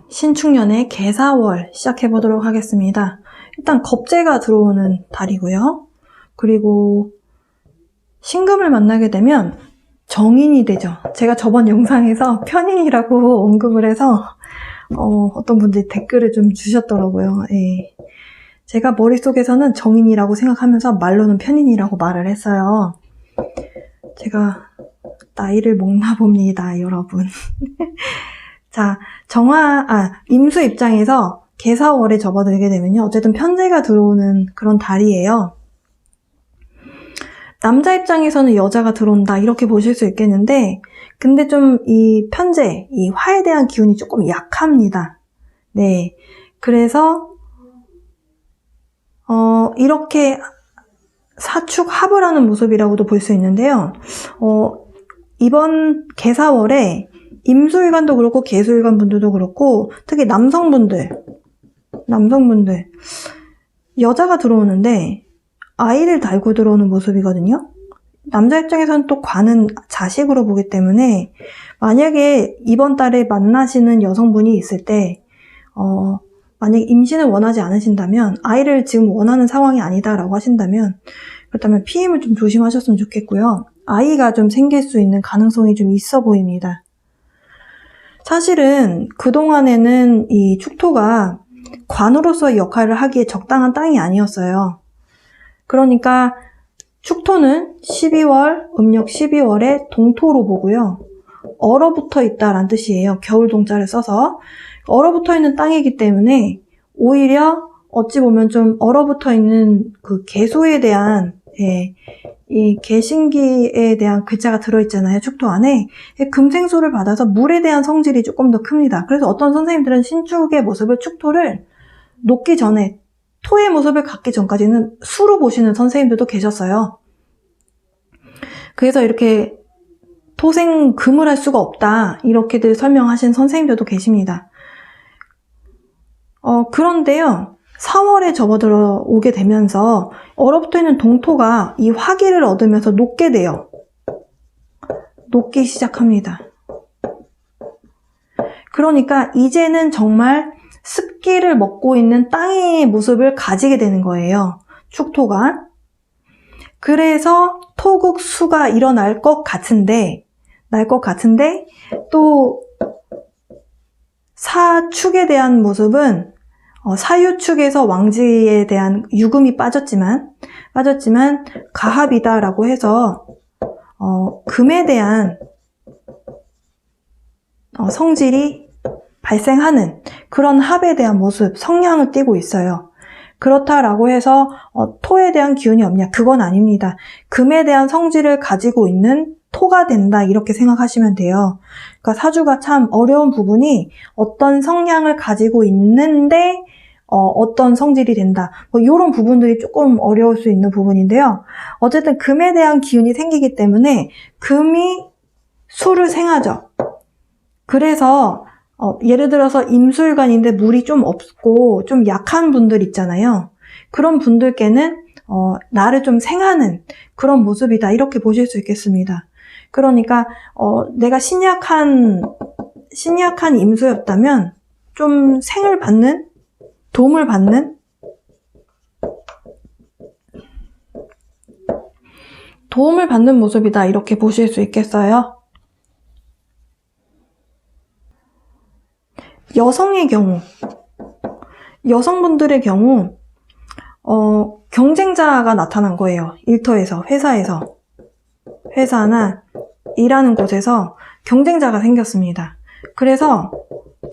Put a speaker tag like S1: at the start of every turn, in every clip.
S1: 신축년의 개사월 시작해보도록 하겠습니다. 일단 겁재가 들어오는 달이고요. 그리고 신금을 만나게 되면 정인이 되죠. 제가 저번 영상에서 편인이라고 언급을 해서 어떤 분들이 댓글을 좀 주셨더라고요. 예. 제가 머릿속에서는 정인이라고 생각하면서 말로는 편인이라고 말을 했어요. 제가 나이를 먹나 봅니다, 여러분. 자, 임수 입장에서 개사월에 접어들게 되면요. 어쨌든 편재가 들어오는 그런 달이에요. 남자 입장에서는 여자가 들어온다 이렇게 보실 수 있겠는데, 근데 좀 이 편재, 이 화에 대한 기운이 조금 약합니다. 네. 그래서 이렇게 사축 합을 하는 모습이라고도 볼 수 있는데요. 이번 개사월에 임수일간도 그렇고 개수일간 분들도 그렇고 특히 남성분들 여자가 들어오는데 아이를 달고 들어오는 모습이거든요. 남자 입장에서는 또 관은 자식으로 보기 때문에 만약에 이번 달에 만나시는 여성분이 있을 때 만약에 임신을 원하지 않으신다면, 아이를 지금 원하는 상황이 아니다라고 하신다면, 그렇다면 피임을 좀 조심하셨으면 좋겠고요. 아이가 좀 생길 수 있는 가능성이 좀 있어 보입니다. 사실은 그동안에는 이 축토가 관으로서의 역할을 하기에 적당한 땅이 아니었어요. 그러니까 축토는 12월, 음력 12월에 동토로 보고요. 얼어붙어 있다라는 뜻이에요. 겨울 동자를 써서. 얼어붙어 있는 땅이기 때문에 오히려 어찌 보면 좀 얼어붙어 있는 그 개수에 대한 이 개신기에 대한 글자가 들어있잖아요. 축토 안에. 금생수를 받아서 물에 대한 성질이 조금 더 큽니다. 그래서 어떤 선생님들은 신축의 모습을, 축토를 녹기 전에, 토의 모습을 갖기 전까지는 수로 보시는 선생님들도 계셨어요. 그래서 이렇게 토생 금을 할 수가 없다 이렇게들 설명하신 선생님들도 계십니다. 그런데요, 4월에 접어들어 오게 되면서 얼어붙어 있는 동토가 이 화기를 얻으면서 녹게 돼요. 녹기 시작합니다. 그러니까 이제는 정말 습기를 먹고 있는 땅의 모습을 가지게 되는 거예요. 축토가. 그래서 토국수가 일어날 것 같은데 또 사축에 대한 모습은 사유축에서 왕지에 대한 유금이 빠졌지만 가합이다라고 해서 금에 대한 성질이 발생하는 그런 합에 대한 모습, 성향을 띠고 있어요. 그렇다라고 해서 토에 대한 기운이 없냐? 그건 아닙니다. 금에 대한 성질을 가지고 있는 토가 된다 이렇게 생각하시면 돼요. 그러니까 사주가 참 어려운 부분이 어떤 성향을 가지고 있는데 어떤 성질이 된다. 이런 부분들이 조금 어려울 수 있는 부분인데요. 어쨌든 금에 대한 기운이 생기기 때문에 금이 수를 생하죠. 그래서 예를 들어서 임수일간인데 물이 좀 없고 좀 약한 분들 있잖아요. 그런 분들께는 나를 좀 생하는 그런 모습이다 이렇게 보실 수 있겠습니다. 그러니까 내가 신약한 임수였다면 좀 생을 받는, 도움을 받는 모습이다 이렇게 보실 수 있겠어요. 여성분들의 경우 경쟁자가 나타난 거예요. 일터에서, 회사나 일하는 곳에서 경쟁자가 생겼습니다. 그래서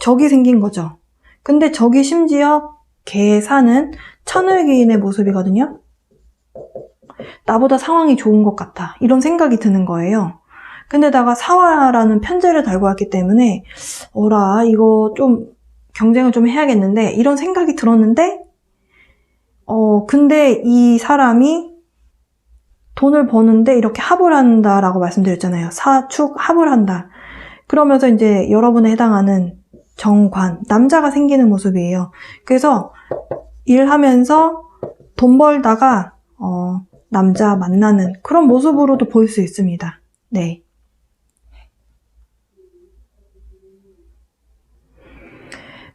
S1: 적이 생긴 거죠. 근데 적이 심지어 개사는 천을기인의 모습이거든요. 나보다 상황이 좋은 것 같아 이런 생각이 드는 거예요. 근데다가 사화라는 편재를 달고 왔기 때문에 이거 좀 경쟁을 좀 해야겠는데 이런 생각이 들었는데 근데 이 사람이 돈을 버는데 이렇게 합을 한다라고 말씀드렸잖아요. 사축 합을 한다. 그러면서 이제 여러분에 해당하는 정관, 남자가 생기는 모습이에요. 그래서 일하면서 돈 벌다가 남자 만나는 그런 모습으로도 볼 수 있습니다. 네.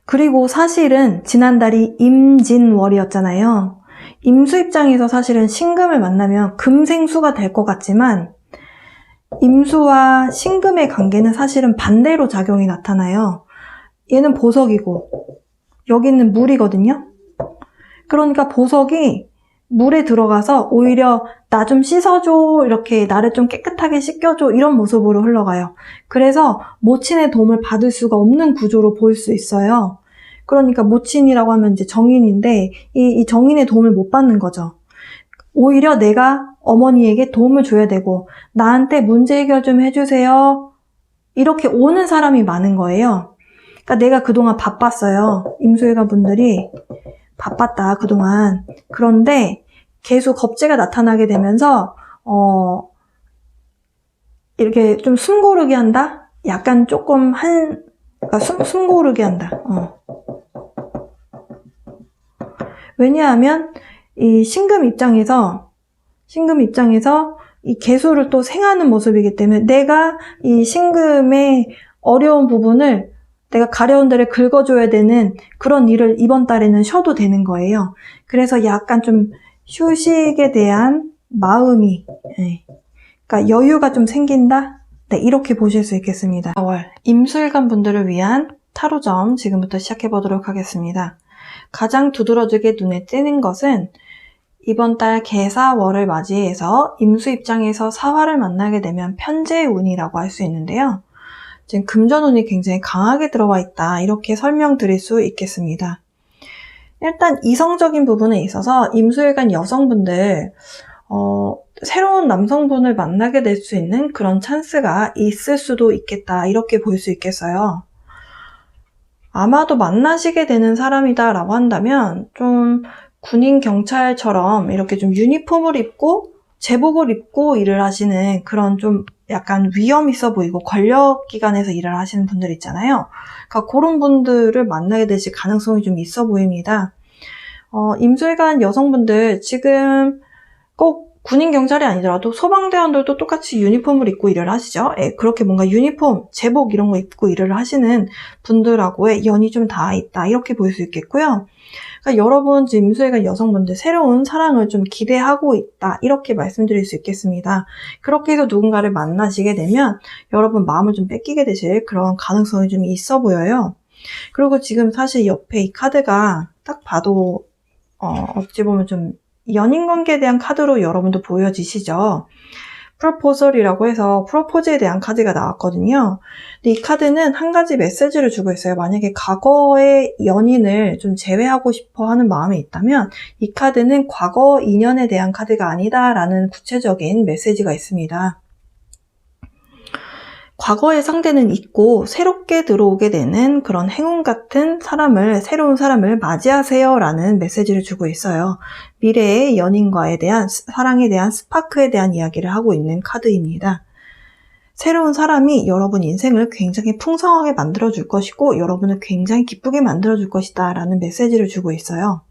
S1: 그리고 사실은 지난달이 임진월이었잖아요. 임수 입장에서 사실은 신금을 만나면 금생수가 될 것 같지만 임수와 신금의 관계는 사실은 반대로 작용이 나타나요. 얘는 보석이고 여기는 물이거든요. 그러니까 보석이 물에 들어가서 오히려 나 좀 씻어줘, 이렇게 나를 좀 깨끗하게 씻겨줘, 이런 모습으로 흘러가요. 그래서 모친의 도움을 받을 수가 없는 구조로 보일 수 있어요. 그러니까 모친이라고 하면 이제 정인인데 이 정인의 도움을 못 받는 거죠. 오히려 내가 어머니에게 도움을 줘야 되고 나한테 문제 해결 좀 해주세요, 이렇게 오는 사람이 많은 거예요. 그러니까 내가 그동안 바빴어요. 임수일간 분들이 바빴다 그동안. 그런데 계속 겁재가 나타나게 되면서 이렇게 좀 숨고르게 한다? 약간 조금 그러니까 숨고르게 한다. 왜냐하면 이 신금 입장에서 이 계수를 또 생하는 모습이기 때문에 내가 이 신금의 어려운 부분을 내가 가려운 데를 긁어줘야 되는 그런 일을 이번 달에는 쉬어도 되는 거예요. 그래서 약간 좀 휴식에 대한 마음이, 그러니까 여유가 좀 생긴다? 네, 이렇게 보실 수 있겠습니다. 4월 임수일간 분들을 위한 타로점 지금부터 시작해 보도록 하겠습니다. 가장 두드러지게 눈에 띄는 것은 이번 달 개사월을 맞이해서 임수 입장에서 사화를 만나게 되면 편재의 운이라고 할 수 있는데요. 지금 금전운이 굉장히 강하게 들어와 있다, 이렇게 설명드릴 수 있겠습니다. 일단 이성적인 부분에 있어서 임수일간 여성분들 새로운 남성분을 만나게 될 수 있는 그런 찬스가 있을 수도 있겠다, 이렇게 볼 수 있겠어요. 아마도 만나시게 되는 사람이다 라고 한다면 좀 군인 경찰처럼 이렇게 좀 유니폼을 입고 제복을 입고 일을 하시는 그런 좀 약간 위험 있어 보이고 권력기관에서 일을 하시는 분들 있잖아요. 그러니까 그런 분들을 만나게 되실 가능성이 좀 있어 보입니다. 임수일간 여성분들 지금 꼭 군인 경찰이 아니더라도 소방대원들도 똑같이 유니폼을 입고 일을 하시죠. 그렇게 뭔가 유니폼, 제복 이런 거 입고 일을 하시는 분들하고의 연이 좀 닿아 있다, 이렇게 볼 수 있겠고요. 그러니까 여러분 지금 임수일간 여성분들 새로운 사랑을 좀 기대하고 있다, 이렇게 말씀드릴 수 있겠습니다. 그렇게 해서 누군가를 만나시게 되면 여러분 마음을 좀 뺏기게 되실 그런 가능성이 좀 있어 보여요. 그리고 지금 사실 옆에 이 카드가 딱 봐도 어찌 보면 좀 연인관계에 대한 카드로 여러분도 보여지시죠? 프로포설이라고 해서 프로포즈에 대한 카드가 나왔거든요. 근데 이 카드는 한 가지 메시지를 주고 있어요. 만약에 과거의 연인을 좀 제외하고 싶어 하는 마음이 있다면 이 카드는 과거 인연에 대한 카드가 아니다라는 구체적인 메시지가 있습니다. 과거의 상대는 있고 새롭게 들어오게 되는 그런 행운 같은 새로운 사람을 맞이하세요 라는 메시지를 주고 있어요. 미래의 연인과에 대한, 사랑에 대한 스파크에 대한 이야기를 하고 있는 카드입니다. 새로운 사람이 여러분 인생을 굉장히 풍성하게 만들어줄 것이고 여러분을 굉장히 기쁘게 만들어줄 것이다 라는 메시지를 주고 있어요.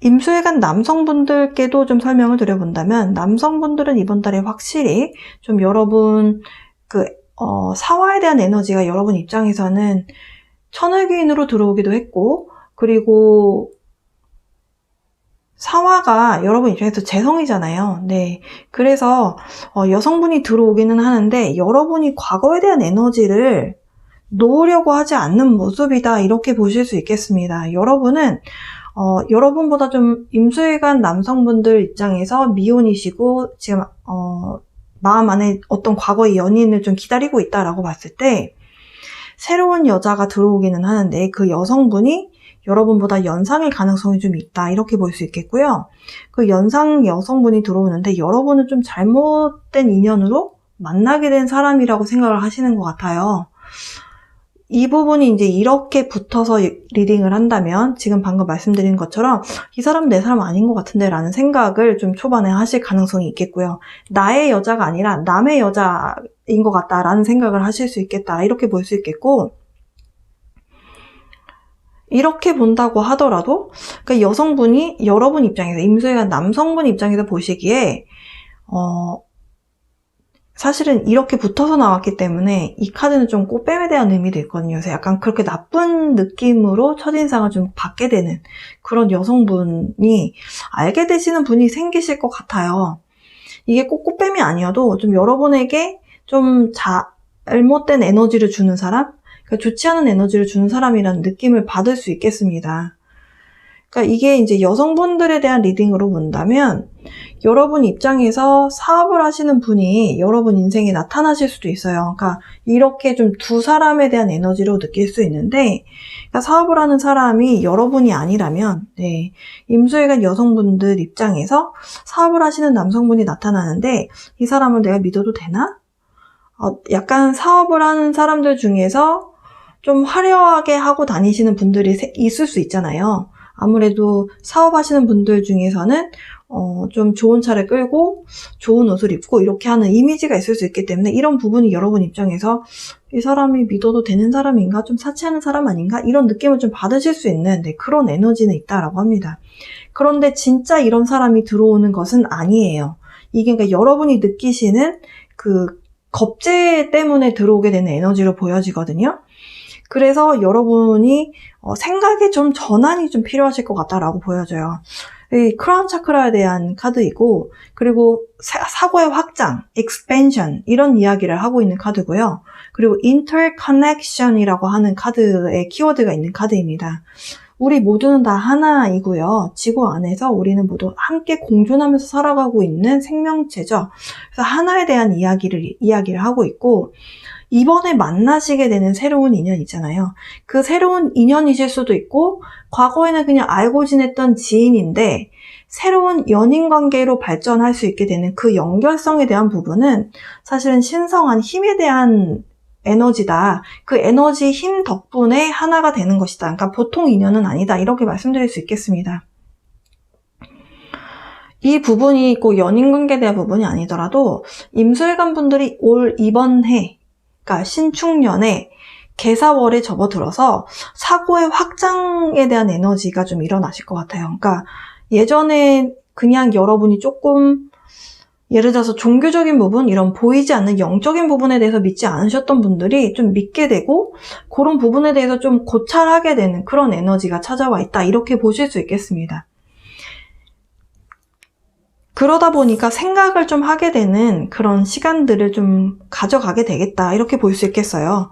S1: 임수일간 남성분들께도 좀 설명을 드려본다면 남성분들은 이번 달에 확실히 좀 여러분 사화에 대한 에너지가 여러분 입장에서는 천을귀인으로 들어오기도 했고, 그리고 사화가 여러분 입장에서 재성이잖아요. 네, 그래서 여성분이 들어오기는 하는데 여러분이 과거에 대한 에너지를 놓으려고 하지 않는 모습이다, 이렇게 보실 수 있겠습니다. 여러분은 여러분보다 좀 임수일간 남성분들 입장에서 미혼이시고 지금 마음 안에 어떤 과거의 연인을 좀 기다리고 있다라고 봤을 때 새로운 여자가 들어오기는 하는데 그 여성분이 여러분보다 연상일 가능성이 좀 있다, 이렇게 볼 수 있겠고요. 그 연상 여성분이 들어오는데 여러분은 좀 잘못된 인연으로 만나게 된 사람이라고 생각을 하시는 것 같아요. 이 부분이 이제 이렇게 붙어서 리딩을 한다면 지금 방금 말씀드린 것처럼 이 사람은 내 사람 아닌 것 같은데 라는 생각을 좀 초반에 하실 가능성이 있겠고요. 나의 여자가 아니라 남의 여자인 것 같다라는 생각을 하실 수 있겠다, 이렇게 볼 수 있겠고, 이렇게 본다고 하더라도 그러니까 여성분이 여러분 입장에서 임수일간 남성분 입장에서 보시기에 사실은 이렇게 붙어서 나왔기 때문에 이 카드는 좀 꽃뱀에 대한 의미도 있거든요. 그래서 약간 그렇게 나쁜 느낌으로 첫인상을 좀 받게 되는 그런 여성분이 알게 되시는 분이 생기실 것 같아요. 이게 꼭 꽃뱀이 아니어도 좀 여러분에게 좀 잘못된 에너지를 주는 사람? 그러니까 좋지 않은 에너지를 주는 사람이라는 느낌을 받을 수 있겠습니다. 그러니까 이게 이제 여성분들에 대한 리딩으로 본다면 여러분 입장에서 사업을 하시는 분이 여러분 인생에 나타나실 수도 있어요. 그러니까 이렇게 좀 두 사람에 대한 에너지로 느낄 수 있는데, 그러니까 사업을 하는 사람이 여러분이 아니라면, 임수일간 여성분들 입장에서 사업을 하시는 남성분이 나타나는데 이 사람을 내가 믿어도 되나? 약간 사업을 하는 사람들 중에서 좀 화려하게 하고 다니시는 분들이 있을 수 있잖아요. 아무래도 사업하시는 분들 중에서는 좀 좋은 차를 끌고 좋은 옷을 입고 이렇게 하는 이미지가 있을 수 있기 때문에 이런 부분이 여러분 입장에서 이 사람이 믿어도 되는 사람인가? 좀 사치하는 사람 아닌가? 이런 느낌을 좀 받으실 수 있는 그런 에너지는 있다라고 합니다. 그런데 진짜 이런 사람이 들어오는 것은 아니에요. 이게 그러니까 여러분이 느끼시는 그 겁재 때문에 들어오게 되는 에너지로 보여지거든요. 그래서 여러분이 생각에 좀 전환이 좀 필요하실 것 같다라고 보여져요. 이 크라운 차크라에 대한 카드이고, 그리고 사고의 확장, expansion 이런 이야기를 하고 있는 카드고요. 그리고 interconnection이라고 하는 카드의 키워드가 있는 카드입니다. 우리 모두는 다 하나이고요. 지구 안에서 우리는 모두 함께 공존하면서 살아가고 있는 생명체죠. 그래서 하나에 대한 이야기를 하고 있고, 이번에 만나시게 되는 새로운 인연 있잖아요. 그 새로운 인연이실 수도 있고 과거에는 그냥 알고 지냈던 지인인데 새로운 연인 관계로 발전할 수 있게 되는 그 연결성에 대한 부분은 사실은 신성한 힘에 대한 에너지다. 그 에너지 힘 덕분에 하나가 되는 것이다. 그러니까 보통 인연은 아니다. 이렇게 말씀드릴 수 있겠습니다. 이 부분이 꼭 연인 관계에 대한 부분이 아니더라도 임술관 분들이 올 이번 해, 그러니까 신축년에 개사월에 접어들어서 사고의 확장에 대한 에너지가 좀 일어나실 것 같아요. 그러니까 예전에 그냥 여러분이 조금 예를 들어서 종교적인 부분, 이런 보이지 않는 영적인 부분에 대해서 믿지 않으셨던 분들이 좀 믿게 되고 그런 부분에 대해서 좀 고찰하게 되는 그런 에너지가 찾아와 있다. 이렇게 보실 수 있겠습니다. 그러다 보니까 생각을 좀 하게 되는 그런 시간들을 좀 가져가게 되겠다. 이렇게 볼 수 있겠어요.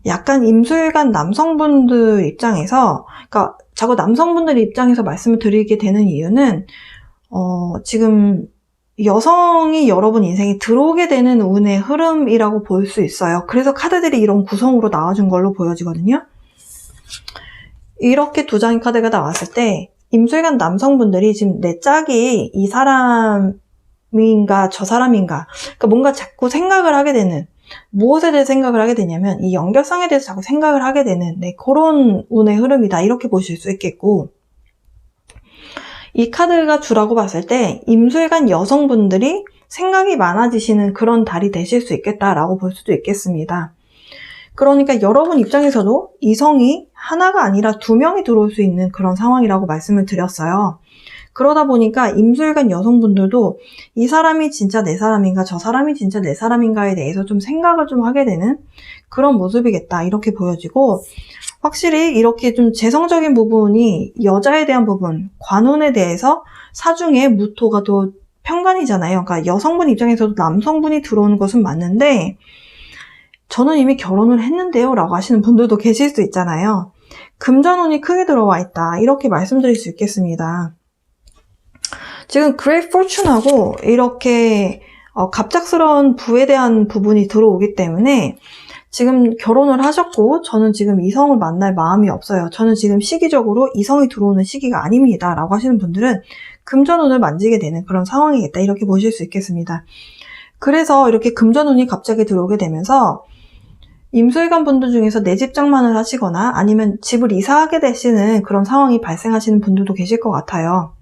S1: 약간 임술관 남성분들 입장에서, 그러니까 자꾸 남성분들 입장에서 말씀을 드리게 되는 이유는 지금 여성이 여러분 인생에 들어오게 되는 운의 흐름이라고 볼 수 있어요. 그래서 카드들이 이런 구성으로 나와준 걸로 보여지거든요. 이렇게 두 장의 카드가 나왔을 때 임술관 남성분들이 지금 내 짝이 이 사람인가 저 사람인가, 그러니까 뭔가 자꾸 생각을 하게 되는, 무엇에 대해 생각을 하게 되냐면 이 연결성에 대해서 자꾸 생각을 하게 되는 그런 운의 흐름이다. 이렇게 보실 수 있겠고, 이 카드가 주라고 봤을 때 임술관 여성분들이 생각이 많아지시는 그런 달이 되실 수 있겠다라고 볼 수도 있겠습니다. 그러니까 여러분 입장에서도 이성이 하나가 아니라 두 명이 들어올 수 있는 그런 상황이라고 말씀을 드렸어요. 그러다 보니까 임술관 여성분들도 이 사람이 진짜 내 사람인가 저 사람이 진짜 내 사람인가에 대해서 좀 생각을 좀 하게 되는 그런 모습이겠다. 이렇게 보여지고, 확실히 이렇게 좀 재성적인 부분이 여자에 대한 부분, 관운에 대해서 사중에 무토가 또 편관이잖아요. 그러니까 여성분 입장에서도 남성분이 들어오는 것은 맞는데 저는 이미 결혼을 했는데요 라고 하시는 분들도 계실 수 있잖아요. 금전운이 크게 들어와 있다. 이렇게 말씀드릴 수 있겠습니다. 지금 Great Fortune하고 이렇게 갑작스러운 부에 대한 부분이 들어오기 때문에 지금 결혼을 하셨고 저는 지금 이성을 만날 마음이 없어요. 저는 지금 시기적으로 이성이 들어오는 시기가 아닙니다 라고 하시는 분들은 금전운을 만지게 되는 그런 상황이겠다. 이렇게 보실 수 있겠습니다. 그래서 이렇게 금전운이 갑자기 들어오게 되면서 임술관 분들 중에서 내 집 장만을 하시거나 아니면 집을 이사하게 되시는 그런 상황이 발생하시는 분들도 계실 것 같아요.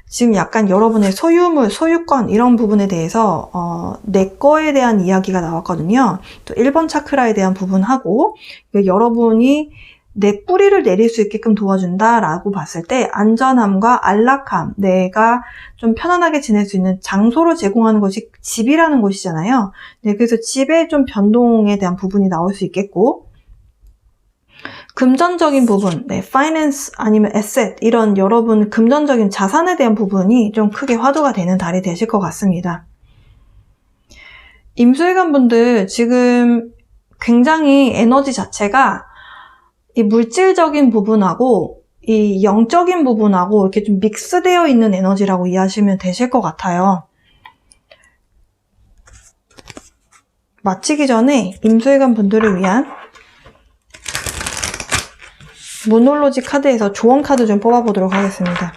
S1: 지금 약간 여러분의 소유물, 소유권 이런 부분에 대해서 내 거에 대한 이야기가 나왔거든요. 또 1번 차크라에 대한 부분하고 여러분이 내 뿌리를 내릴 수 있게끔 도와준다라고 봤을 때 안전함과 안락함, 내가 좀 편안하게 지낼 수 있는 장소를 제공하는 것이 집이라는 것이잖아요. 네, 그래서 집에 좀 변동에 대한 부분이 나올 수 있겠고, 금전적인 부분, 네, 파이낸스 아니면 에셋 이런 여러분 금전적인 자산에 대한 부분이 좀 크게 화두가 되는 달이 되실 것 같습니다. 임수일간 분들 지금 굉장히 에너지 자체가 이 물질적인 부분하고 이 영적인 부분하고 이렇게 좀 믹스되어 있는 에너지라고 이해하시면 되실 것 같아요. 마치기 전에 임수일간 분들을 위한 모놀로지 카드에서 조언 카드 좀 뽑아보도록 하겠습니다.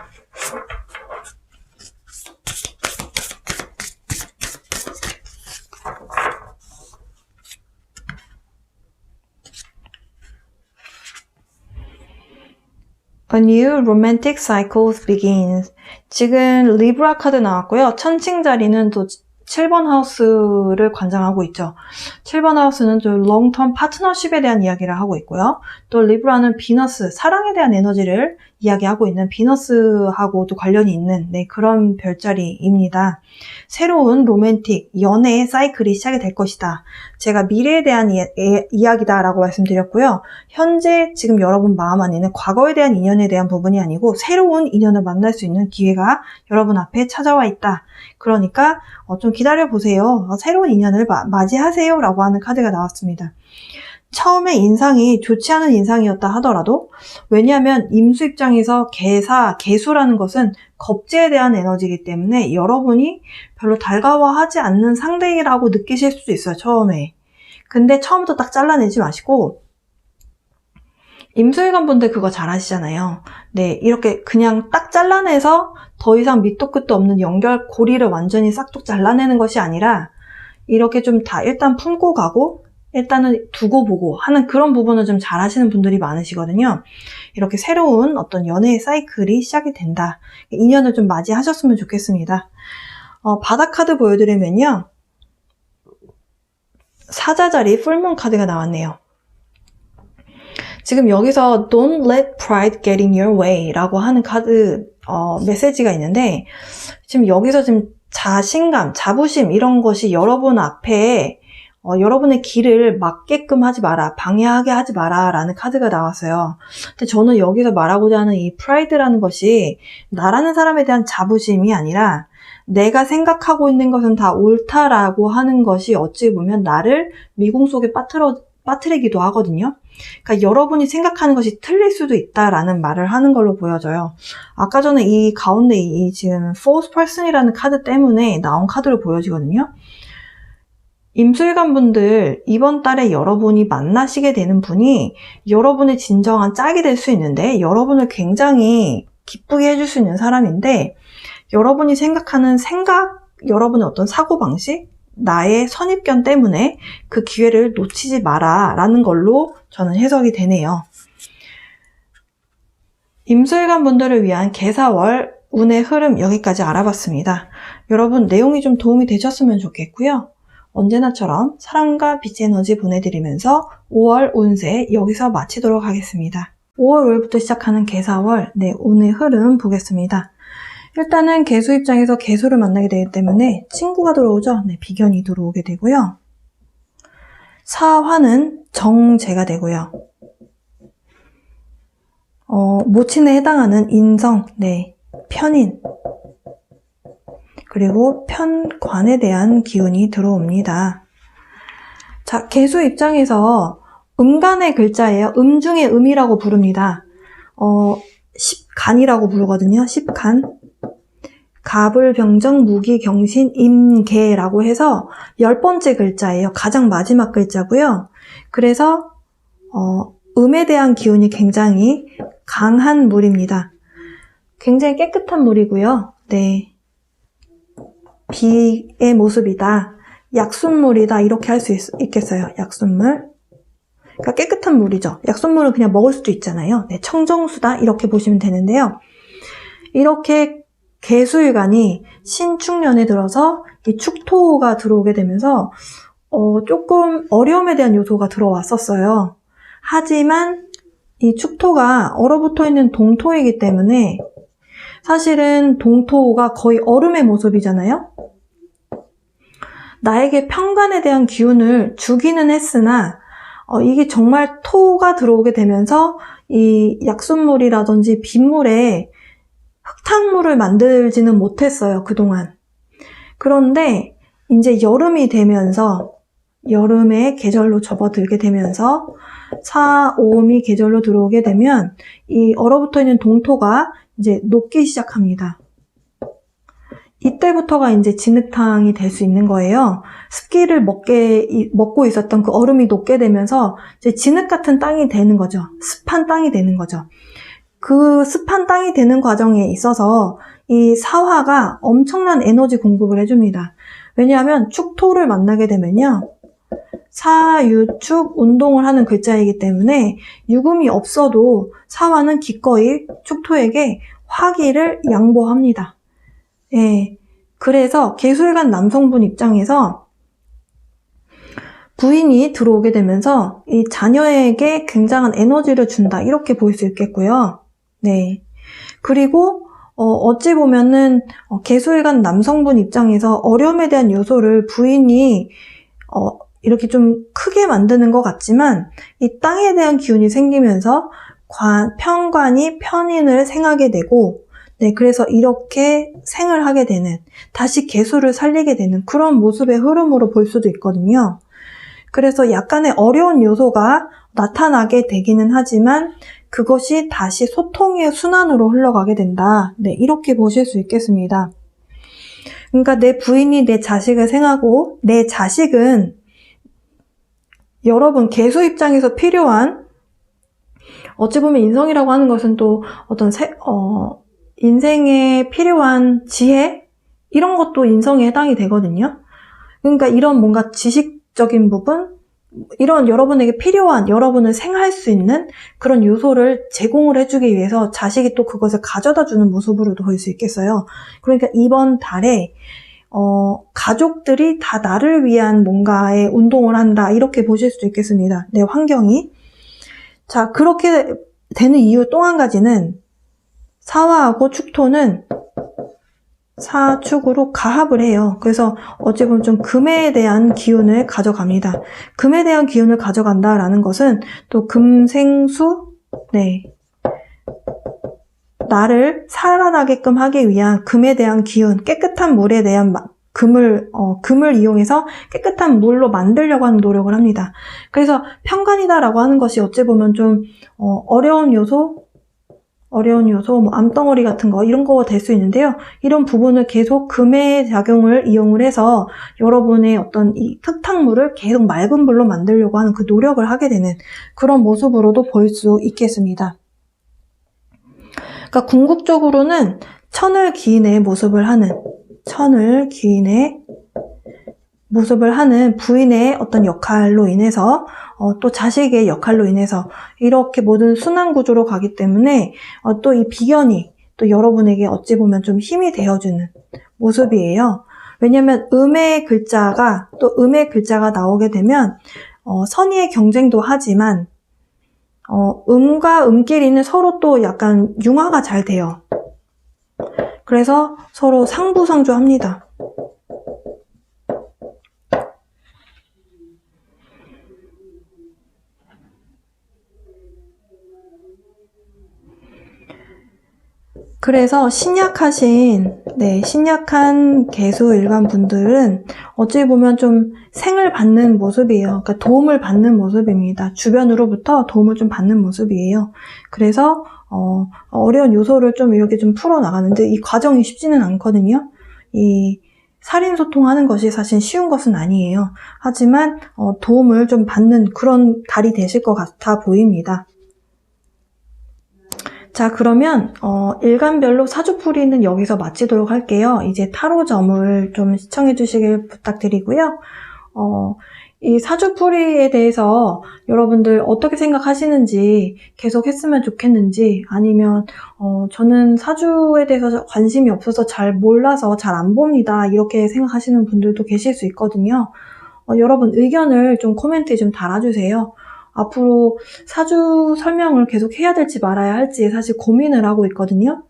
S1: A new romantic cycle begins. 지금 리브라 카드 나왔고요. 천칭 자리는 또 7번 하우스를 관장하고 있죠. 7번 하우스는 좀 롱텀 파트너십에 대한 이야기를 하고 있고요. 또 리브라는 비너스, 사랑에 대한 에너지를 이야기하고 있는 비너스하고도 관련이 있는 그런 별자리입니다. 새로운 로맨틱, 연애의 사이클이 시작이 될 것이다. 제가 미래에 대한 이야기다라고 말씀드렸고요. 현재 지금 여러분 마음 안에는 과거에 대한 인연에 대한 부분이 아니고 새로운 인연을 만날 수 있는 기회가 여러분 앞에 찾아와 있다. 그러니까 좀 기다려보세요. 새로운 인연을 맞이하세요 라고 하는 카드가 나왔습니다. 처음에 인상이 좋지 않은 인상이었다 하더라도, 왜냐하면 임수 입장에서 개수라는 것은 겁재에 대한 에너지이기 때문에 여러분이 별로 달가워하지 않는 상대라고 느끼실 수도 있어요, 처음에. 근데 처음부터 딱 잘라내지 마시고, 임수일간 분들 그거 잘 아시잖아요. 네, 이렇게 그냥 딱 잘라내서 더 이상 밑도 끝도 없는 연결고리를 완전히 싹둑 잘라내는 것이 아니라 이렇게 좀 다 일단 품고 가고 일단은 두고 보고 하는 그런 부분을 좀 잘 하시는 분들이 많으시거든요. 이렇게 새로운 어떤 연애의 사이클이 시작이 된다. 인연을 좀 맞이하셨으면 좋겠습니다. 바닥 카드 보여드리면요. 사자자리 풀문 카드가 나왔네요. 지금 여기서 Don't let pride get in your way 라고 하는 카드 메시지가 있는데, 지금 여기서 지금 자신감, 자부심 이런 것이 여러분 앞에 여러분의 길을 막게끔 하지 마라, 방해하게 하지 마라 라는 카드가 나왔어요. 근데 저는 여기서 말하고자 하는 이 프라이드라는 것이 나라는 사람에 대한 자부심이 아니라 내가 생각하고 있는 것은 다 옳다라고 하는 것이 어찌 보면 나를 미궁 속에 빠뜨리기도 하거든요. 그러니까 여러분이 생각하는 것이 틀릴 수도 있다라는 말을 하는 걸로 보여져요. 아까 전에 이 가운데 이 지금 false person이라는 카드 때문에 나온 카드로 보여지거든요. 임수일간 분들, 이번 달에 여러분이 만나시게 되는 분이 여러분의 진정한 짝이 될 수 있는데, 여러분을 굉장히 기쁘게 해줄 수 있는 사람인데, 여러분이 생각하는 여러분의 어떤 사고방식, 나의 선입견 때문에 그 기회를 놓치지 마라 라는 걸로 저는 해석이 되네요. 임수일간 분들을 위한 개사월 운의 흐름 여기까지 알아봤습니다. 여러분 내용이 좀 도움이 되셨으면 좋겠고요. 언제나처럼 사랑과 빛의 에너지 보내드리면서 5월 운세 여기서 마치도록 하겠습니다. 5월 5일부터 시작하는 개사월 운의 흐름 보겠습니다. 일단은 개수 입장에서 개수를 만나게 되기 때문에 친구가 들어오죠. 비견이 들어오게 되고요. 사화는 정제가 되고요. 모친에 해당하는 인성, 편인, 그리고 편관에 대한 기운이 들어옵니다. 자, 개수 입장에서 음간의 글자예요. 음 중에 음이라고 부릅니다. 십간이라고 부르거든요. 십간. 갑을, 병정, 무기, 경신, 임계라고 해서 10번째 글자예요. 가장 마지막 글자고요. 그래서 음에 대한 기운이 굉장히 강한 물입니다. 굉장히 깨끗한 물이고요. 비의 모습이다. 약순물이다. 이렇게 할 수 있겠어요. 약순물. 그러니까 깨끗한 물이죠. 약순물은 그냥 먹을 수도 있잖아요. 청정수다. 이렇게 보시면 되는데요. 이렇게 개수일간이 신축년에 들어서 이 축토가 들어오게 되면서 조금 어려움에 대한 요소가 들어왔었어요. 하지만 이 축토가 얼어붙어 있는 동토이기 때문에 사실은 동토가 거의 얼음의 모습이잖아요. 나에게 편관에 대한 기운을 주기는 했으나 이게 정말 토가 들어오게 되면서 이 약순물이라든지 빗물에 흙탕물을 만들지는 못했어요, 그동안. 그런데 이제 여름이 되면서 여름의 계절로 접어들게 되면서 사오미 계절로 들어오게 되면 이 얼어붙어 있는 동토가 이제 녹기 시작합니다. 이때부터가 이제 진흙탕이 될 수 있는 거예요. 습기를 먹고 있었던 그 얼음이 녹게 되면서 이제 진흙 같은 땅이 되는 거죠. 습한 땅이 되는 거죠. 그 습한 땅이 되는 과정에 있어서 이 사화가 엄청난 에너지 공급을 해줍니다. 왜냐하면 축토를 만나게 되면요. 사유축 운동을 하는 글자이기 때문에 유금이 없어도 사화는 기꺼이 축토에게 화기를 양보합니다. 예. 그래서 계술간 남성분 입장에서 부인이 들어오게 되면서 이 자녀에게 굉장한 에너지를 준다. 이렇게 볼 수 있겠고요. 네. 그리고 어찌 보면은 계술간 남성분 입장에서 어려움에 대한 요소를 부인이 이렇게 좀 크게 만드는 것 같지만 이 땅에 대한 기운이 생기면서 편관이 편인을 생하게 되고 네, 그래서 이렇게 생을 하게 되는, 다시 계수를 살리게 되는 그런 모습의 흐름으로 볼 수도 있거든요. 그래서 약간의 어려운 요소가 나타나게 되기는 하지만 그것이 다시 소통의 순환으로 흘러가게 된다. 네, 이렇게 보실 수 있겠습니다. 그러니까 내 부인이 내 자식을 생하고 내 자식은 여러분 계수 입장에서 필요한, 어찌 보면 인성이라고 하는 것은 또 어떤 인생에 필요한 지혜? 이런 것도 인성에 해당이 되거든요. 그러니까 이런 뭔가 지식적인 부분, 이런 여러분에게 필요한, 여러분을 생할 수 있는 그런 요소를 제공을 해주기 위해서 자식이 또 그것을 가져다 주는 모습으로도 볼 수 있겠어요. 그러니까 이번 달에 가족들이 다 나를 위한 뭔가의 운동을 한다. 이렇게 보실 수도 있겠습니다. 내 환경이. 자, 그렇게 되는 이유 또 한 가지는 사화하고 축토는 사축으로 가합을 해요. 그래서 어찌 보면 좀 금에 대한 기운을 가져갑니다. 금에 대한 기운을 가져간다라는 것은 또 금생수, 네, 나를 살아나게끔 하기 위한 금에 대한 기운, 깨끗한 물에 대한 금을 이용해서 깨끗한 물로 만들려고 하는 노력을 합니다. 그래서 편관이다라고 하는 것이 어찌 보면 좀 어려운 요소, 뭐 암덩어리 같은 거 이런 거가 될 수 있는데요. 이런 부분을 계속 금의 작용을 이용을 해서 여러분의 어떤 이 흙탕물을 계속 맑은 물로 만들려고 하는 그 노력을 하게 되는 그런 모습으로도 볼 수 있겠습니다. 그러니까 궁극적으로는 천을 기인의 모습을 하는 부인의 어떤 역할로 인해서 또 자식의 역할로 인해서 이렇게 모든 순환 구조로 가기 때문에 또 이 비견이 또 여러분에게 어찌 보면 좀 힘이 되어주는 모습이에요. 왜냐하면 음의 글자가 나오게 되면 선의의 경쟁도 하지만 음과 음끼리는 서로 또 약간 융화가 잘 돼요. 그래서 서로 상부상조합니다. 그래서 신약한 계수 일간 분들은 어찌 보면 좀 생을 받는 모습이에요. 그러니까 도움을 받는 모습입니다. 주변으로부터 도움을 좀 받는 모습이에요. 그래서 어려운 요소를 좀 이렇게 좀 풀어나가는데 이 과정이 쉽지는 않거든요. 이 살인소통하는 것이 사실 쉬운 것은 아니에요. 하지만 도움을 좀 받는 그런 달이 되실 것 같아 보입니다. 자, 그러면 일간별로 사주풀이는 여기서 마치도록 할게요. 이제 타로점을 좀 시청해 주시길 부탁드리고요. 이 사주풀이에 대해서 여러분들 어떻게 생각하시는지, 계속 했으면 좋겠는지, 아니면 저는 사주에 대해서 관심이 없어서 잘 몰라서 잘 안 봅니다, 이렇게 생각하시는 분들도 계실 수 있거든요. 여러분 의견을 좀 코멘트에 좀 달아주세요. 앞으로 사주 설명을 계속 해야 될지 말아야 할지 사실 고민을 하고 있거든요.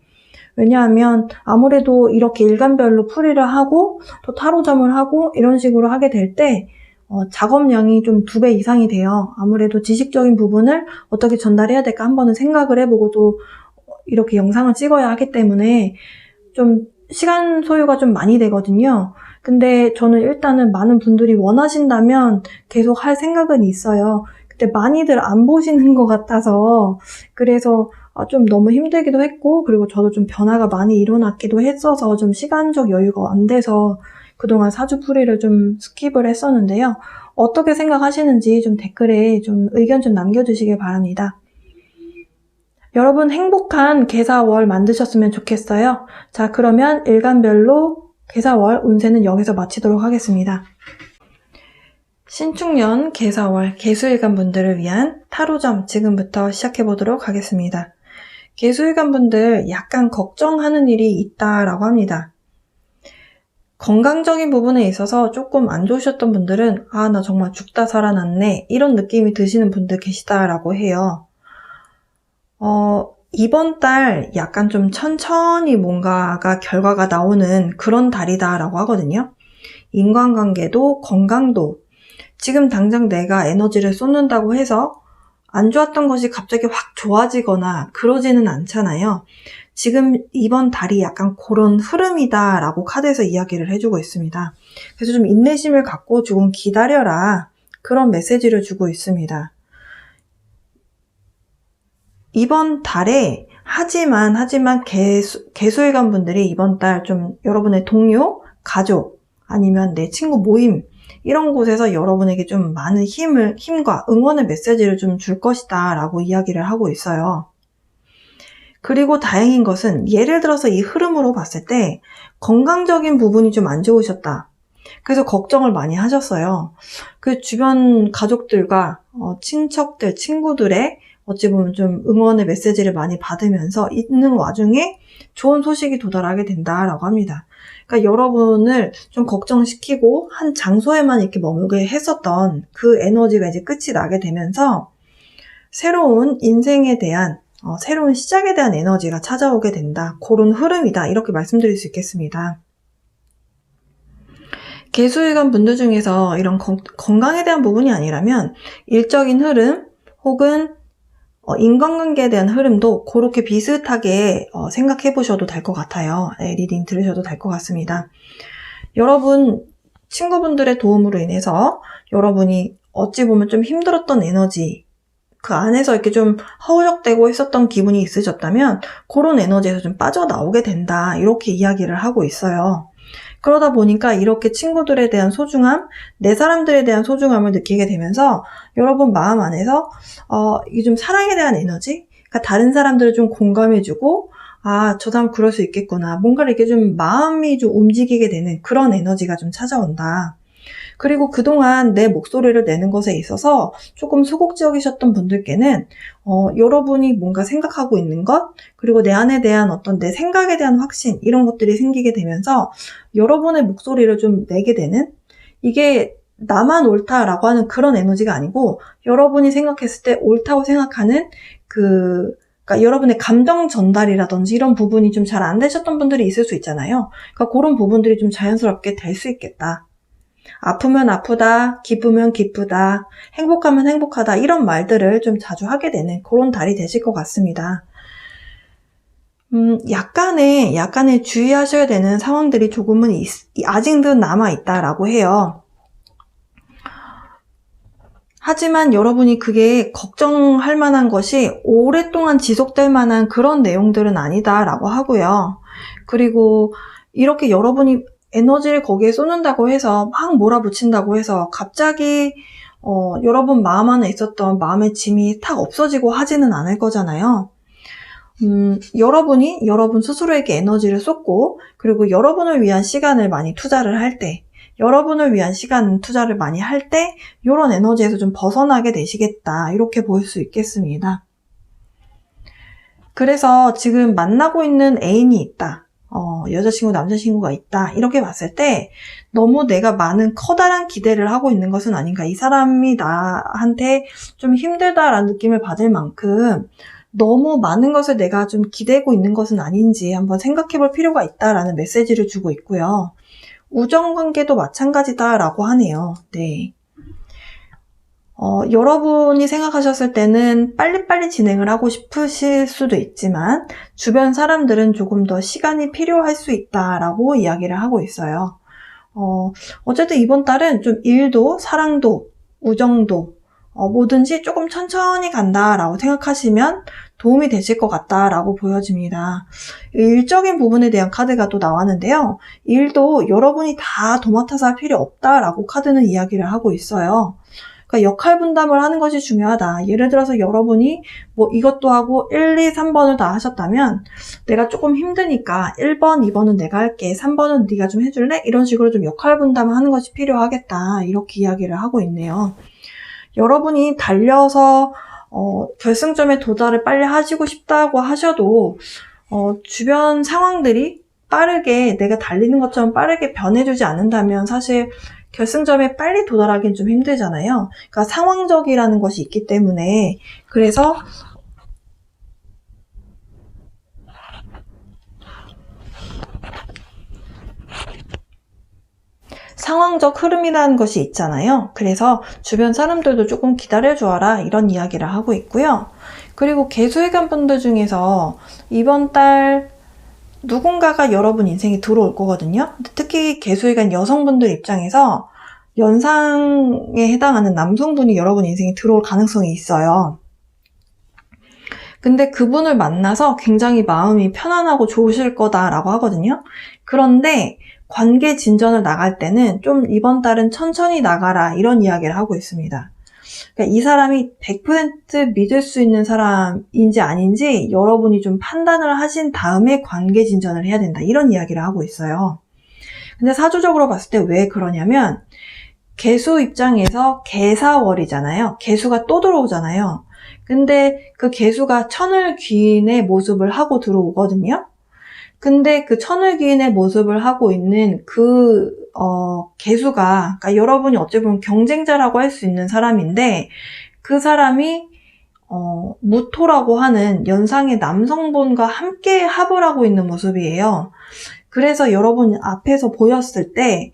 S1: 왜냐하면 아무래도 이렇게 일간별로 풀이를 하고 또 타로점을 하고 이런 식으로 하게 될 때 작업량이 좀 2배 이상이 돼요. 아무래도 지식적인 부분을 어떻게 전달해야 될까 한 번은 생각을 해보고 또 이렇게 영상을 찍어야 하기 때문에 좀 시간 소요가 좀 많이 되거든요. 근데 저는 일단은 많은 분들이 원하신다면 계속 할 생각은 있어요. 근데 많이들 안 보시는 것 같아서 그래서 좀 너무 힘들기도 했고 그리고 저도 좀 변화가 많이 일어났기도 했어서 좀 시간적 여유가 안 돼서 그동안 사주풀이를 좀 스킵을 했었는데요. 어떻게 생각하시는지 좀 댓글에 좀 의견 좀 남겨주시길 바랍니다. 여러분 행복한 개사월 만드셨으면 좋겠어요. 자, 그러면 일간별로 개사월 운세는 여기서 마치도록 하겠습니다. 신축년 개사월 개수일간 분들을 위한 타로점 지금부터 시작해보도록 하겠습니다. 개수일간 분들 약간 걱정하는 일이 있다라고 합니다. 건강적인 부분에 있어서 조금 안 좋으셨던 분들은 나 정말 죽다 살아났네 이런 느낌이 드시는 분들 계시다라고 해요. 이번 달 약간 좀 천천히 뭔가가 결과가 나오는 그런 달이다라고 하거든요. 인간관계도 건강도 지금 당장 내가 에너지를 쏟는다고 해서 안 좋았던 것이 갑자기 확 좋아지거나 그러지는 않잖아요. 지금 이번 달이 약간 그런 흐름이다라고 카드에서 이야기를 해주고 있습니다. 그래서 좀 인내심을 갖고 조금 기다려라 그런 메시지를 주고 있습니다. 이번 달에 하지만 개수일간 분들이 이번 달 좀 여러분의 동료, 가족 아니면 내 친구 모임 이런 곳에서 여러분에게 좀 많은 힘과 응원의 메시지를 좀 줄 것이다 라고 이야기를 하고 있어요. 그리고 다행인 것은 예를 들어서 이 흐름으로 봤을 때 건강적인 부분이 좀 안 좋으셨다. 그래서 걱정을 많이 하셨어요. 그 주변 가족들과 친척들, 친구들의 어찌 보면 좀 응원의 메시지를 많이 받으면서 있는 와중에 좋은 소식이 도달하게 된다라고 합니다. 그러니까 여러분을 좀 걱정시키고 한 장소에만 이렇게 머물게 했었던 그 에너지가 이제 끝이 나게 되면서 새로운 인생에 대한 새로운 시작에 대한 에너지가 찾아오게 된다. 그런 흐름이다. 이렇게 말씀드릴 수 있겠습니다. 개수일간 분들 중에서 이런 건강에 대한 부분이 아니라면 일적인 흐름 혹은 인간관계에 대한 흐름도 그렇게 비슷하게 생각해 보셔도 될 것 같아요. 리딩 들으셔도 될 것 같습니다. 여러분 친구분들의 도움으로 인해서 여러분이 어찌 보면 좀 힘들었던 에너지 그 안에서 이렇게 좀 허우적대고 했었던 기분이 있으셨다면 그런 에너지에서 좀 빠져나오게 된다. 이렇게 이야기를 하고 있어요. 그러다 보니까 이렇게 친구들에 대한 소중함, 내 사람들에 대한 소중함을 느끼게 되면서 여러분 마음 안에서 이게 좀 사랑에 대한 에너지? 그러니까 다른 사람들을 좀 공감해주고 저 사람 그럴 수 있겠구나. 뭔가를 이렇게 좀 마음이 좀 움직이게 되는 그런 에너지가 좀 찾아온다. 그리고 그동안 내 목소리를 내는 것에 있어서 조금 소극적이셨던 분들께는 여러분이 뭔가 생각하고 있는 것 그리고 내 안에 대한 어떤 내 생각에 대한 확신 이런 것들이 생기게 되면서 여러분의 목소리를 좀 내게 되는 이게 나만 옳다라고 하는 그런 에너지가 아니고 여러분이 생각했을 때 옳다고 생각하는 그러니까 여러분의 감정 전달이라든지 이런 부분이 좀 잘 안 되셨던 분들이 있을 수 있잖아요. 그러니까 그런 부분들이 좀 자연스럽게 될 수 있겠다. 아프면 아프다, 기쁘면 기쁘다, 행복하면 행복하다 이런 말들을 좀 자주 하게 되는 그런 달이 되실 것 같습니다. 약간의 주의하셔야 되는 상황들이 조금은 아직도 남아있다라고 해요. 하지만 여러분이 그게 걱정할 만한 것이 오랫동안 지속될 만한 그런 내용들은 아니다라고 하고요. 그리고 이렇게 여러분이 에너지를 거기에 쏟는다고 해서 막 몰아붙인다고 해서 갑자기 여러분 마음 안에 있었던 마음의 짐이 탁 없어지고 하지는 않을 거잖아요. 여러분이 여러분 스스로에게 에너지를 쏟고 그리고 여러분을 위한 시간을 많이 투자를 할 때 여러분을 위한 시간 투자를 많이 할 때 이런 에너지에서 좀 벗어나게 되시겠다 이렇게 볼 수 있겠습니다. 그래서 지금 만나고 있는 애인이 있다. 여자친구, 남자친구가 있다. 이렇게 봤을 때 너무 내가 많은 커다란 기대를 하고 있는 것은 아닌가. 이 사람이 나한테 좀 힘들다라는 느낌을 받을 만큼 너무 많은 것을 내가 좀 기대고 있는 것은 아닌지 한번 생각해 볼 필요가 있다라는 메시지를 주고 있고요. 우정관계도 마찬가지다라고 하네요. 네. 여러분이 생각하셨을 때는 빨리빨리 진행을 하고 싶으실 수도 있지만 주변 사람들은 조금 더 시간이 필요할 수 있다라고 이야기를 하고 있어요. 어쨌든 이번 달은 좀 일도, 사랑도, 우정도 뭐든지 조금 천천히 간다라고 생각하시면 도움이 되실 것 같다라고 보여집니다. 일적인 부분에 대한 카드가 또 나왔는데요. 일도 여러분이 다 도맡아서 할 필요 없다라고 카드는 이야기를 하고 있어요. 그러니까 역할 분담을 하는 것이 중요하다. 예를 들어서 여러분이 뭐 이것도 하고 1, 2, 3번을 다 하셨다면 내가 조금 힘드니까 1번, 2번은 내가 할게. 3번은 네가 좀 해줄래? 이런 식으로 좀 역할 분담을 하는 것이 필요하겠다. 이렇게 이야기를 하고 있네요. 여러분이 달려서 결승점에 도달을 빨리 하시고 싶다고 하셔도 주변 상황들이 빠르게 내가 달리는 것처럼 빠르게 변해주지 않는다면 사실 결승점에 빨리 도달하기는 좀 힘들잖아요. 그러니까 상황적이라는 것이 있기 때문에 그래서 상황적 흐름이라는 것이 있잖아요. 그래서 주변 사람들도 조금 기다려주어라 이런 이야기를 하고 있고요. 그리고 개수일간 분들 중에서 이번 달 누군가가 여러분 인생에 들어올 거거든요. 특히 개수일간 여성분들 입장에서 연상에 해당하는 남성분이 여러분 인생에 들어올 가능성이 있어요. 근데 그분을 만나서 굉장히 마음이 편안하고 좋으실 거다라고 하거든요. 그런데 관계 진전을 나갈 때는 좀 이번 달은 천천히 나가라 이런 이야기를 하고 있습니다. 그러니까 이 사람이 100% 믿을 수 있는 사람인지 아닌지 여러분이 좀 판단을 하신 다음에 관계 진전을 해야 된다. 이런 이야기를 하고 있어요. 근데 사주적으로 봤을 때 왜 그러냐면 개수 입장에서 개사월이잖아요. 개수가 또 들어오잖아요. 근데 그 개수가 천을귀인의 모습을 하고 들어오거든요. 근데 그 천을귀인의 모습을 하고 있는 그 개수가 그러니까 여러분이 어찌 보면 경쟁자라고 할 수 있는 사람인데 그 사람이 무토라고 하는 연상의 남성분과 함께 합을 하고 있는 모습이에요. 그래서 여러분 앞에서 보였을 때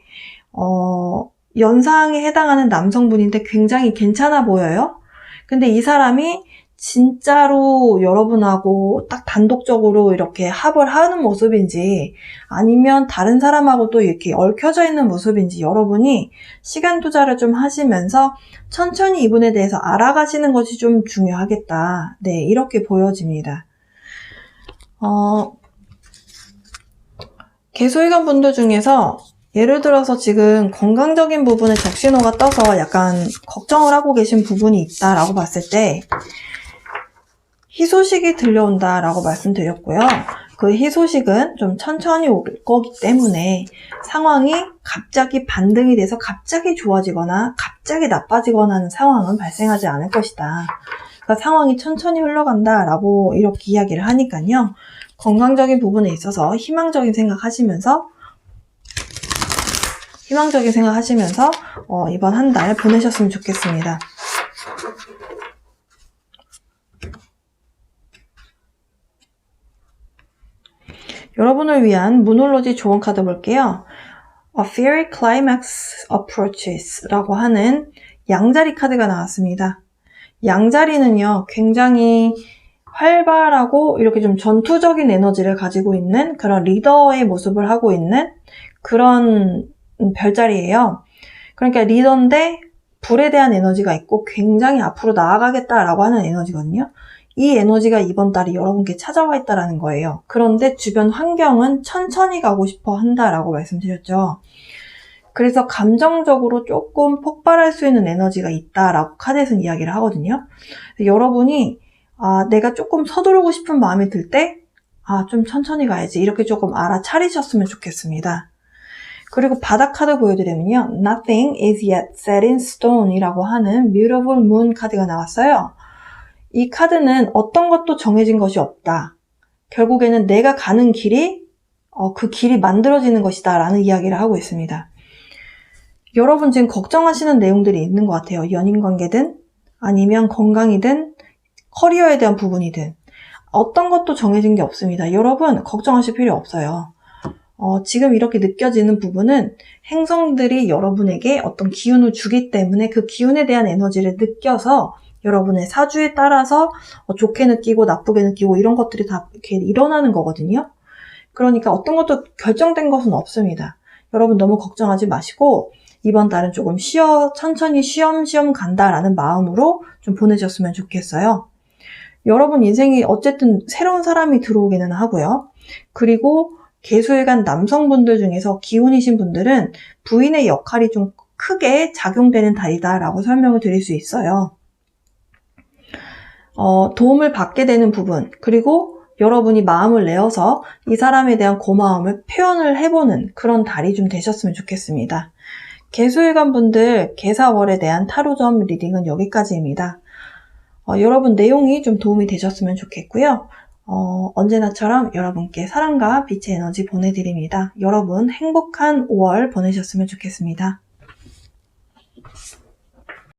S1: 연상에 해당하는 남성분인데 굉장히 괜찮아 보여요. 근데 이 사람이 진짜로 여러분하고 딱 단독적으로 이렇게 합을 하는 모습인지 아니면 다른 사람하고 또 이렇게 얽혀져 있는 모습인지 여러분이 시간 투자를 좀 하시면서 천천히 이분에 대해서 알아가시는 것이 좀 중요하겠다. 네, 이렇게 보여집니다. 개수일간 분들 중에서 예를 들어서 지금 건강적인 부분에 적신호가 떠서 약간 걱정을 하고 계신 부분이 있다라고 봤을 때 희소식이 들려온다라고 말씀드렸고요. 그 희소식은 좀 천천히 올 거기 때문에 상황이 갑자기 반등이 돼서 갑자기 좋아지거나 갑자기 나빠지거나 하는 상황은 발생하지 않을 것이다. 그러니까 상황이 천천히 흘러간다라고 이렇게 이야기를 하니까요. 건강적인 부분에 있어서 희망적인 생각하시면서 이번 한 달 보내셨으면 좋겠습니다. 여러분을 위한 문홀로지 조언 카드 볼게요. A Fairy Climax Approaches 라고 하는 양자리 카드가 나왔습니다. 양자리는요, 굉장히 활발하고 이렇게 좀 전투적인 에너지를 가지고 있는 그런 리더의 모습을 하고 있는 그런 별자리예요. 그러니까 리더인데 불에 대한 에너지가 있고 굉장히 앞으로 나아가겠다라고 하는 에너지거든요. 이 에너지가 이번 달에 여러분께 찾아와 있다는 거예요. 그런데 주변 환경은 천천히 가고 싶어 한다라고 말씀드렸죠. 그래서 감정적으로 조금 폭발할 수 있는 에너지가 있다라고 카드에서는 이야기를 하거든요. 여러분이 내가 조금 서두르고 싶은 마음이 들 때 좀 천천히 가야지 이렇게 조금 알아차리셨으면 좋겠습니다. 그리고 바닥 카드 보여드리면요. Nothing is yet set in stone 이라고 하는 Beautiful Moon 카드가 나왔어요. 이 카드는 어떤 것도 정해진 것이 없다. 결국에는 내가 가는 길이 그 길이 만들어지는 것이다 라는 이야기를 하고 있습니다. 여러분 지금 걱정하시는 내용들이 있는 것 같아요. 연인관계든 아니면 건강이든 커리어에 대한 부분이든 어떤 것도 정해진 게 없습니다. 여러분 걱정하실 필요 없어요. 지금 이렇게 느껴지는 부분은 행성들이 여러분에게 어떤 기운을 주기 때문에 그 기운에 대한 에너지를 느껴서 여러분의 사주에 따라서 좋게 느끼고 나쁘게 느끼고 이런 것들이 다 이렇게 일어나는 거거든요. 그러니까 어떤 것도 결정된 것은 없습니다. 여러분 너무 걱정하지 마시고 이번 달은 조금 천천히 쉬엄쉬엄 간다라는 마음으로 좀 보내셨으면 좋겠어요. 여러분 인생이 어쨌든 새로운 사람이 들어오기는 하고요. 그리고 계수일간 남성분들 중에서 기혼이신 분들은 부인의 역할이 좀 크게 작용되는 달이다라고 설명을 드릴 수 있어요. 도움을 받게 되는 부분, 그리고 여러분이 마음을 내어서 이 사람에 대한 고마움을 표현을 해보는 그런 달이 좀 되셨으면 좋겠습니다. 계수일간 분들 개사월에 대한 타로점 리딩은 여기까지입니다. 여러분 내용이 좀 도움이 되셨으면 좋겠고요. 언제나처럼 여러분께 사랑과 빛의 에너지 보내드립니다. 여러분 행복한 5월 보내셨으면 좋겠습니다.